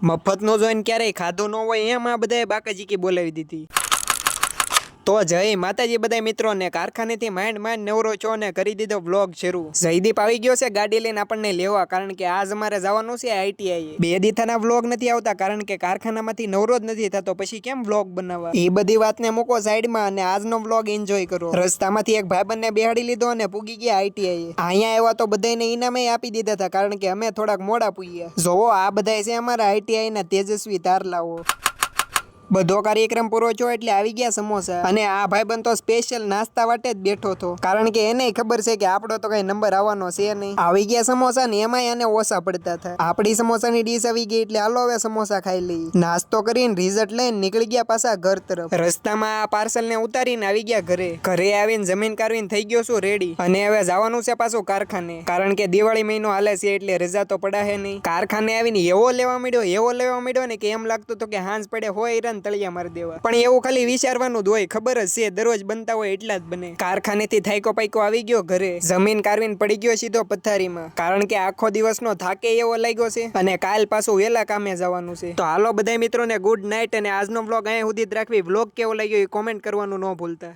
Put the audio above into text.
મફતનો જોઈને ક્યારેય ખાધો ન હોય એમ આ બધાએ બાકાજીકી બોલાવી દીધી. તો જય માતાજી બધા મિત્રોને, કારખાનેથી માંડ નવરો છો ને કરી દીધો વ્લોગ શરૂ. જયદીપ આવી ગયો છે ગાડી લઈને આપણને લેવા, કારણ કે આજ અમારે જવાનું છે આઈટીઆઈ. 2 દીથાના વ્લોગ નથી આવતા કારણ કે કારખાનામાંથી નવરો જ નથી થતો, પછી કેમ વ્લોગ બનાવવા? એ બધી વાતને મૂકો સાઈડમાં અને આજનો વ્લોગ એન્જોય કરો. રસ્તામાંથી એક ભાઈબંધને બેહાડી લીધો અને પૂગી ગયા આઈટીઆઈ. અહીંયા આવ્યા તો બધાને ઇનામે આપી દીધા હતા કારણ કે અમે થોડાક મોડા પૂગ્યા. જોવો આ બધા છે અમારા આઈટીઆઈ ના તેજસ્વી તારલાઓ. બધો કાર્યક્રમ પૂરો થયો એટલે આવી ગયા સમોસા, અને આ ભાઈબંધ તો સ્પેશિયલ નાસ્તા વાટે જ બેઠો હતો કારણ કે એને ખબર છે કે આપણો તો કઈ નંબર આવવાનો છે નહીં. આવી ગયા સમોસા ને એમાંય આને ઓછા પડતા હતા. આપણી સમોસાની ડીશ આવી ગઈ એટલે હાલો હવે સમોસા ખાઈ લઈએ. નાસ્તો કરીને રિઝલ્ટ લઈને નીકળી ગયા પાછા ઘર તરફ. રસ્તામાં આ પાર્સલ ને ઉતારીને આવી ગયા ઘરે. ઘરે આવીને જમીન કારવીને થઈ ગયો છું રેડી, અને હવે જવાનું છે પાછું કારખાને, કારણ કે દિવાળી મહિનો હાલે છે એટલે રજા તો પડાહે નહીં. કારખાને આવીને એવો લેવા મળ્યો ને કે એમ લાગતું તો કે હાંજ પડે હોય તળિયા મારી દેવા. પણ એવું ખાલી વિચારવાનું જ હોય, ખબર જ છે દરરોજ બનતા હોય એટલા જ બને. કારખાનેથી થાયકો પાયકો આવી ગયો ઘરે, જમીન કારવીને પડી ગયો સીધો પથારીમાં, કારણ કે આખો દિવસનો થાકે એવો લાગ્યો છે અને કાલ પાછું વહેલા કામે જવાનું છે. તો હાલો બધા મિત્રોને ગુડ નાઇટ, અને આજનો વ્લોગ અહીંયા સુધી જ રાખવી. વ્લોગ કેવો લાગ્યો એ કોમેન્ટ કરવાનું ન ભૂલતા.